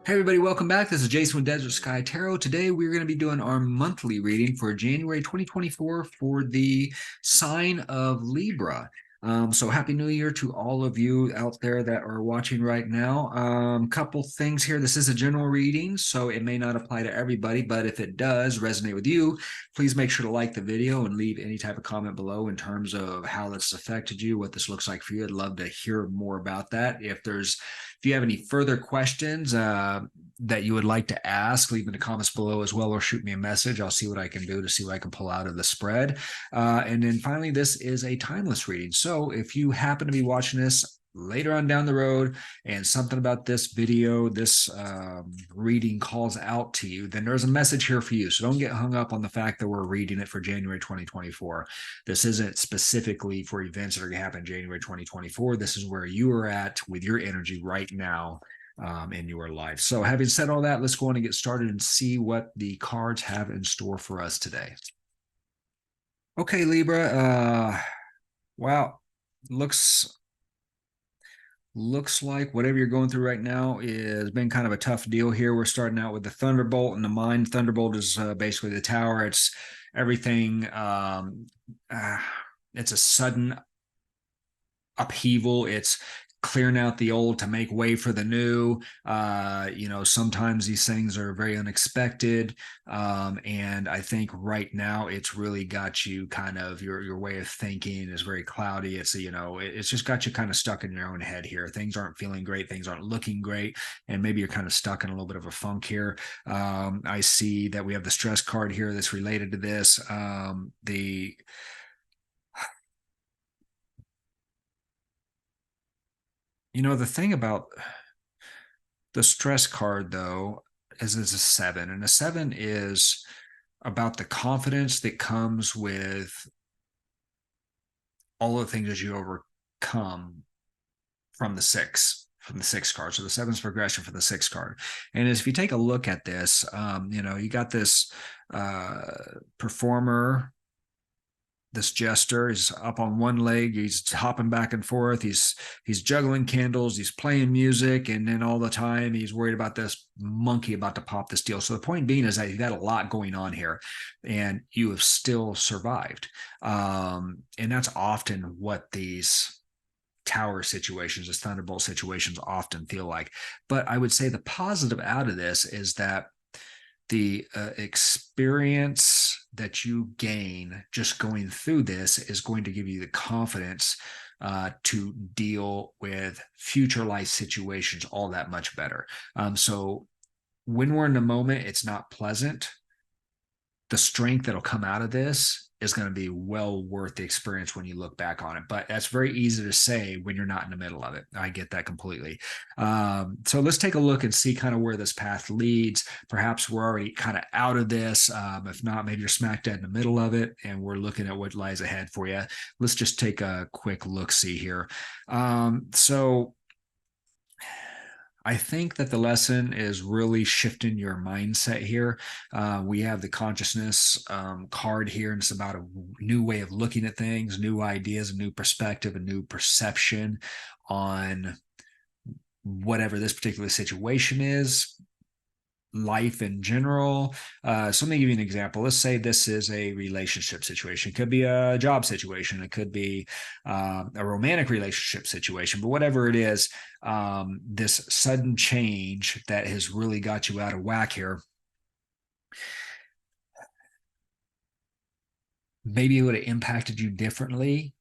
Hey everybody, welcome back. This is Jason with Desert Sky Tarot. Today we're going to be doing our monthly reading for January 2024 for the sign of Libra. So happy New Year to all of you out there that are watching right now. Couple things here. This is a general reading, so it may not apply to everybody, but if it does resonate with you, please make sure to like the video and leave any type of comment below in terms of how this affected you, what this looks like for you. I'd love to hear more about that. If you have any further questions that you would like to ask, leave in the comments below as well, or shoot me a message. I'll see what I can do to see what I can pull out of the spread. And then finally, this is a timeless reading. So if you happen to be watching this later on down the road and something about this video, this reading calls out to you, then there's a message here for you. So don't get hung up on the fact that we're reading it for January 2024. This isn't specifically for events that are going to happen in January 2024. This is where you are at with your energy right now in your life. So having said all that, let's go on and get started and see what the cards have in store for us today. Okay, Libra. Wow. Looks like whatever you're going through right now has been kind of a tough deal here. We're starting out with the Thunderbolt in the mind. Thunderbolt is basically the tower. It's everything. It's a sudden upheaval. It's clearing out the old to make way for the new. Sometimes these things are very unexpected. And I think right now it's really got you kind of your way of thinking is very cloudy. It's just got you kind of stuck in your own head here. Things aren't feeling great. Things aren't looking great. And maybe you're kind of stuck in a little bit of a funk here. I see that we have the stress card here that's related to this. The thing about the stress card, though, is it's a 7, and a 7 is about the confidence that comes with all the things that you overcome from the 6 card. So the 7's progression for the 6 card. And if you take a look at this, you got this performer. This jester is up on one leg. He's hopping back and forth. He's juggling candles. He's playing music, and then all the time he's worried about this monkey about to pop this deal. So the point being is that you've got a lot going on here, and you have still survived. And that's often what these tower situations, as thunderbolt situations, often feel like. But I would say the positive out of this is that the experience that you gain just going through this is going to give you the confidence to deal with future life situations all that much better. So when we're in the moment, it's not pleasant. The strength that'll come out of this is going to be well worth the experience when you look back on it. But that's very easy to say when you're not in the middle of it. I get that completely. So let's take a look and see kind of where this path leads. Perhaps we're already kind of out of this. If not, maybe you're smack dead in the middle of it and we're looking at what lies ahead for you. Let's just take a quick look-see here. So I think that the lesson is really shifting your mindset here. We have the consciousness card here, and it's about a new way of looking at things, new ideas, a new perspective, a new perception on whatever this particular situation is, life in general. So let me give you an example. Let's say this is a relationship situation. It could be a job situation. It could be a romantic relationship situation. But whatever it is, this sudden change that has really got you out of whack here, maybe it would have impacted you differently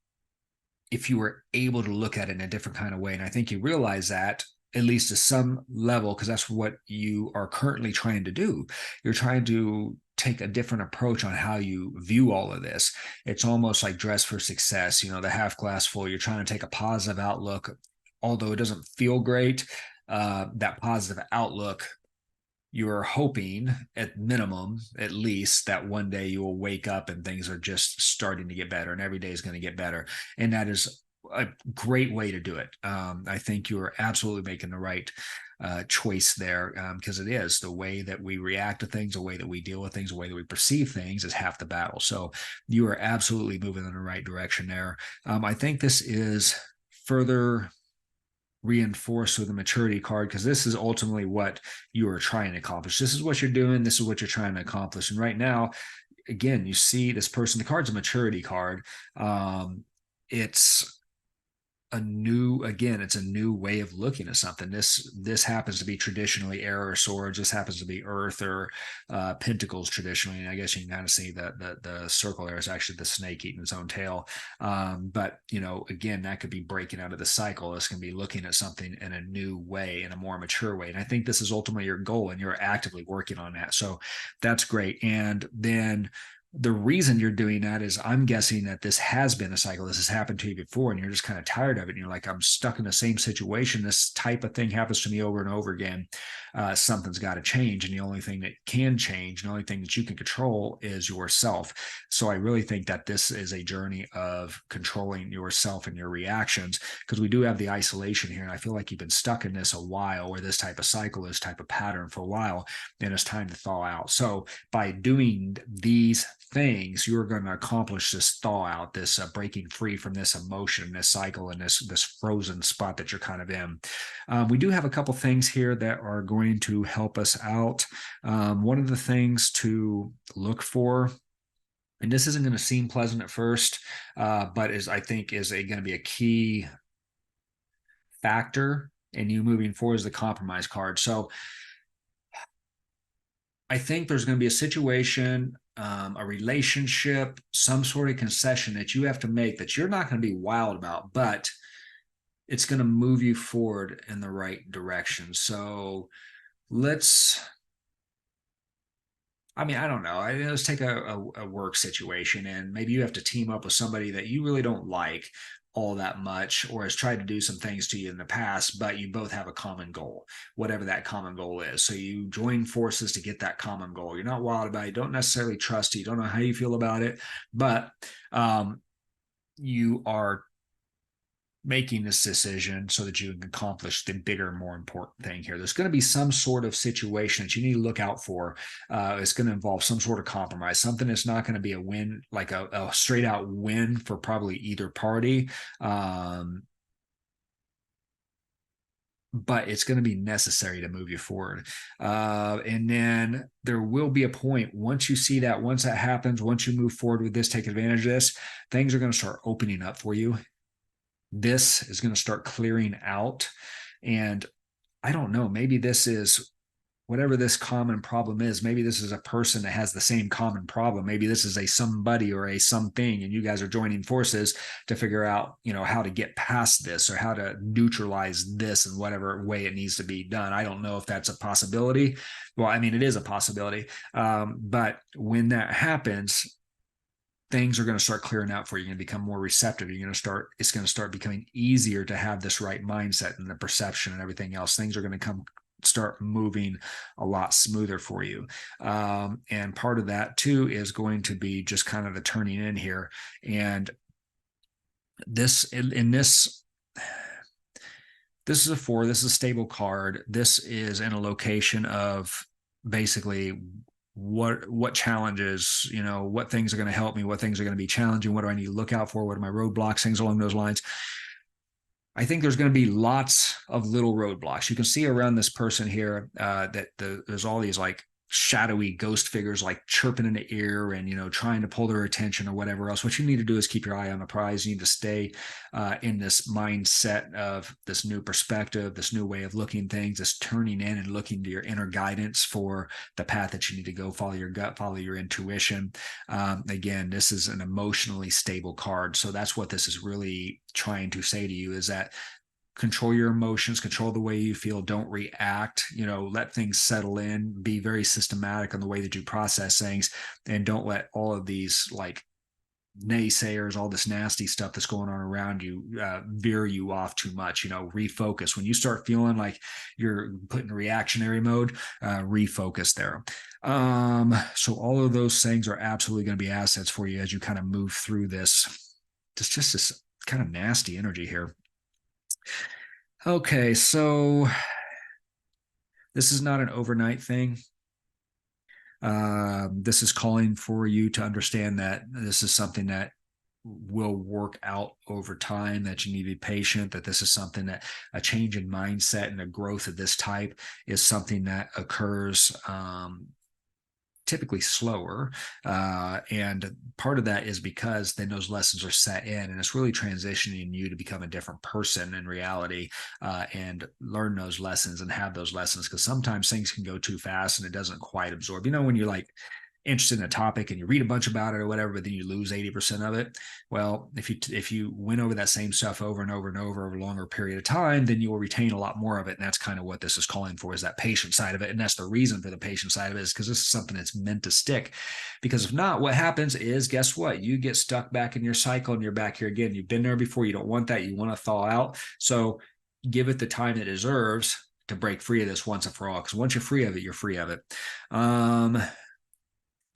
if you were able to look at it in a different kind of way. And I think you realize that at least to some level, because that's what you are currently trying to do. You're trying to take a different approach on how you view all of this. It's almost like dress for success, the half glass full. You're trying to take a positive outlook, although it doesn't feel great. That positive outlook, you're hoping at minimum, at least, that one day you will wake up and things are just starting to get better and every day is going to get better. And that is a great way to do it. I think you're absolutely making the right choice there, because it is the way that we react to things, the way that we deal with things, the way that we perceive things is half the battle. So you are absolutely moving in the right direction there. I think this is further reinforced with the maturity card, because this is ultimately what you are trying to accomplish. This is what you're doing. This is what you're trying to accomplish. And right now, again, you see this person, the card's a maturity card. It's it's a new way of looking at something. This happens to be traditionally air or swords. This happens to be earth or pentacles traditionally. And I guess you can kind of see that the circle there is actually the snake eating its own tail. But again, that could be breaking out of the cycle. This can be looking at something in a new way, in a more mature way. And I think this is ultimately your goal, and you're actively working on that. So that's great. And then the reason you're doing that is, I'm guessing that this has been a cycle. This has happened to you before, and you're just kind of tired of it. And you're like, I'm stuck in the same situation. This type of thing happens to me over and over again. Something's got to change. And the only thing that can change, the only thing that you can control is yourself. So I really think that this is a journey of controlling yourself and your reactions, because we do have the isolation here. And I feel like you've been stuck in this a while, or this type of cycle, this type of pattern for a while, and it's time to thaw out. So by doing these things, you're going to accomplish this thaw out, this breaking free from this emotion, this cycle, and this frozen spot that you're kind of in. We do have a couple things here that are going to help us out. One of the things to look for, and this isn't going to seem pleasant at first, but I think is going to be a key factor in you moving forward, is the compromise card. So I think there's going to be a situation, a relationship, some sort of concession that you have to make that you're not going to be wild about, but it's going to move you forward in the right direction. So I don't know. Let's take a work situation, and maybe you have to team up with somebody that you really don't like all that much, or has tried to do some things to you in the past, but you both have a common goal, whatever that common goal is. So you join forces to get that common goal. You're not wild about it. You don't necessarily trust it. You don't know how you feel about it, but you are making this decision so that you can accomplish the bigger, more important thing here. There's going to be some sort of situation that you need to look out for. It's going to involve some sort of compromise, something that's not going to be a win, like a straight out win for probably either party. But it's going to be necessary to move you forward. And then there will be a point, once you see that, once that happens, once you move forward with this, take advantage of this, things are going to start opening up for you. This is going to start clearing out. And I don't know, maybe this is whatever this common problem is. Maybe this is a person that has the same common problem. Maybe this is a somebody or a something, and you guys are joining forces to figure out, how to get past this, or how to neutralize this in whatever way it needs to be done. I don't know if that's a possibility. Well, I mean, it is a possibility. But when that happens, things are going to start clearing out for you. You're going to become more receptive. It's going to start becoming easier to have this right mindset, and the perception and everything else. Things are going to start moving a lot smoother for you. And part of that too is going to be just kind of the turning in here. And this is a 4, this is a stable card. This is in a location of basically what challenges, what things are going to help me, what things are going to be challenging, what do I need to look out for, what are my roadblocks, things along those lines. I think there's going to be lots of little roadblocks. You can see around this person here that there's all these like shadowy ghost figures like chirping in the ear and trying to pull their attention or whatever else. What you need to do is keep your eye on the prize. You need to stay in this mindset of this new perspective, this new way of looking things, this turning in and looking to your inner guidance for the path that you need to go. Follow your gut, follow your intuition. Again, this is an emotionally stable card. So that's what this is really trying to say to you, is that control your emotions, control the way you feel, don't react, let things settle in, be very systematic on the way that you process things, and don't let all of these like naysayers, all this nasty stuff that's going on around you veer you off too much. Refocus. When you start feeling like you're put in reactionary mode, refocus there. So all of those things are absolutely going to be assets for you as you kind of move through this. It's just this kind of nasty energy here. Okay, so this is not an overnight thing. This is calling for you to understand that this is something that will work out over time, that you need to be patient, that this is something that a change in mindset and a growth of this type is something that occurs typically slower. And part of that is because then those lessons are set in, and it's really transitioning you to become a different person in reality, and learn those lessons and have those lessons. Because sometimes things can go too fast and it doesn't quite absorb. When you're like interested in a topic and you read a bunch about it or whatever, but then you lose 80% of it. Well, if you went over that same stuff over and over and over a longer period of time, then you will retain a lot more of it. And that's kind of what this is calling for, is that patient side of it. And that's the reason for the patient side of it, is because this is something that's meant to stick. Because if not, what happens is, guess what? You get stuck back in your cycle and you're back here again. You've been there before. You don't want that. You want to thaw out. So give it the time it deserves to break free of this once and for all. Because once you're free of it, you're free of it.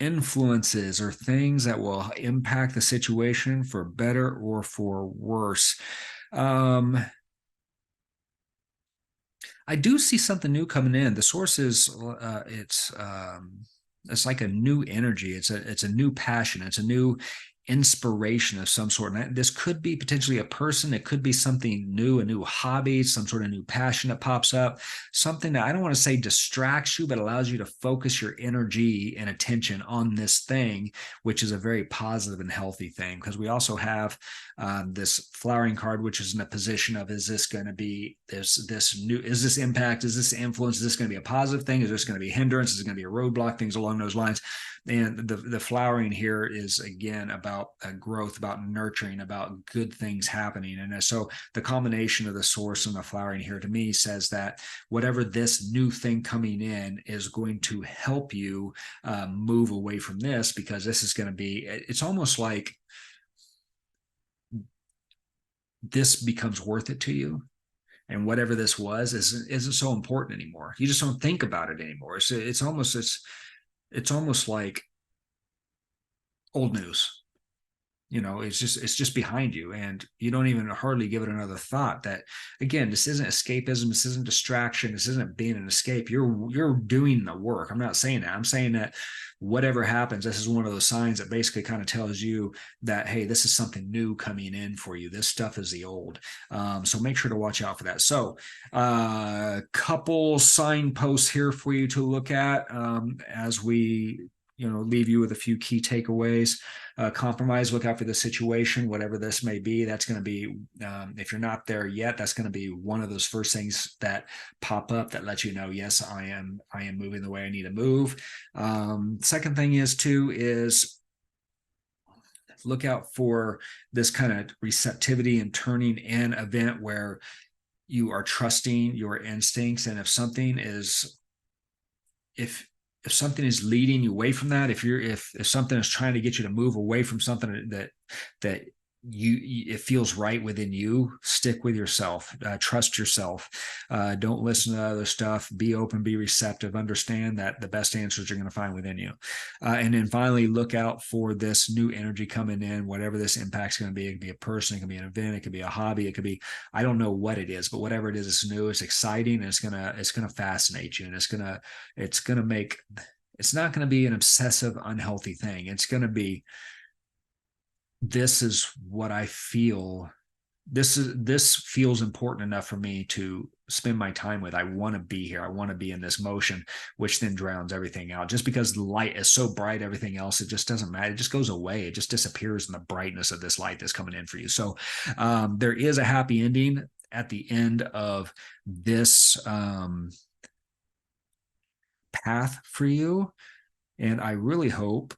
Influences or things that will impact the situation for better or for worse. I do see something new coming in. The source is it's like a new energy. It's a new passion. It's a new inspiration of some sort. And this could be potentially a person. It could be something new, a new hobby, some sort of new passion that pops up, something that I don't want to say distracts you, but allows you to focus your energy and attention on this thing, which is a very positive and healthy thing. Because we also have this flowering card, which is in a position of, is this going to be this new, is this impact, is this influence, is this going to be a positive thing, is this going to be a hindrance, is it going to be a roadblock, things along those lines. And the flowering here is, again, about growth, about nurturing, about good things happening. And so the combination of the source and the flowering here, to me, says that whatever this new thing coming in is going to help you move away from this, because this is going to be, it's almost like this becomes worth it to you. And whatever this was isn't so important anymore. You just don't think about it anymore. It's almost like old news. It's just behind you, and you don't even hardly give it another thought. That, again, this isn't escapism, this isn't distraction, this isn't being an escape. You're doing the work. I'm not saying that. I'm saying that whatever happens, this is one of those signs that basically kind of tells you that, hey, this is something new coming in for you. This stuff is the old. So make sure to watch out for that. So couple signposts here for you to look at as we leave you with a few key takeaways. Compromise, look out for the situation, whatever this may be. That's going to be, if you're not there yet, that's going to be one of those first things that pop up that lets you know, yes, I am moving the way I need to move. Second thing is look out for this kind of receptivity and turning in event where you are trusting your instincts. And if something is leading you away from that, if something is trying to get you to move away from something that it feels right within you, stick with yourself, trust yourself, don't listen to other stuff, be open, be receptive, understand that the best answers you're going to find within you. And then finally, look out for this new energy coming in, whatever this impact's going to be. It can be a person, it can be an event, it could be a hobby, it could be, I don't know what it is, but whatever it is, it's new, it's exciting, and it's gonna fascinate you, and it's not going to be an obsessive, unhealthy thing. It's going to be, this is what I feel. This feels important enough for me to spend my time with. I want to be here. I want to be in this motion, which then drowns everything out. Just because the light is so bright, everything else, it just doesn't matter. It just goes away. It just disappears in the brightness of this light that's coming in for you. So there is a happy ending at the end of this path for you. And I really hope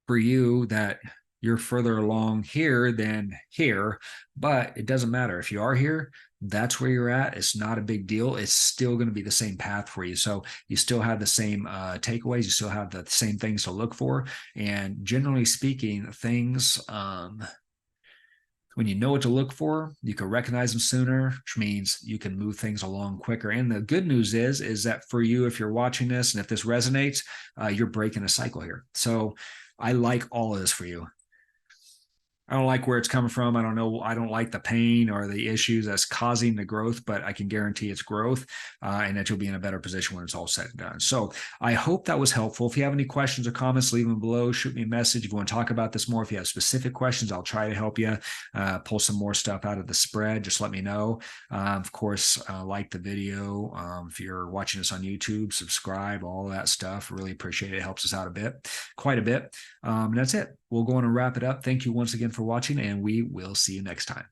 for you that you're further along here than here, but it doesn't matter. If you are here, that's where you're at. It's not a big deal. It's still going to be the same path for you. So you still have the same takeaways. You still have the same things to look for. And generally speaking, things, when you know what to look for, you can recognize them sooner, which means you can move things along quicker. And the good news is that for you, if you're watching this and if this resonates, you're breaking a cycle here. So I like all of this for you. I don't like where it's coming from. I don't know. I don't like the pain or the issues that's causing the growth, but I can guarantee it's growth, and that you'll be in a better position when it's all said and done. So I hope that was helpful. If you have any questions or comments, leave them below. Shoot me a message if you want to talk about this more. If you have specific questions, I'll try to help you pull some more stuff out of the spread. Just let me know. Of course, like the video. If you're watching this on YouTube, subscribe, all that stuff. Really appreciate it. It helps us out a bit, quite a bit. And that's it. We'll go on and wrap it up. Thank you once again for watching, and we will see you next time.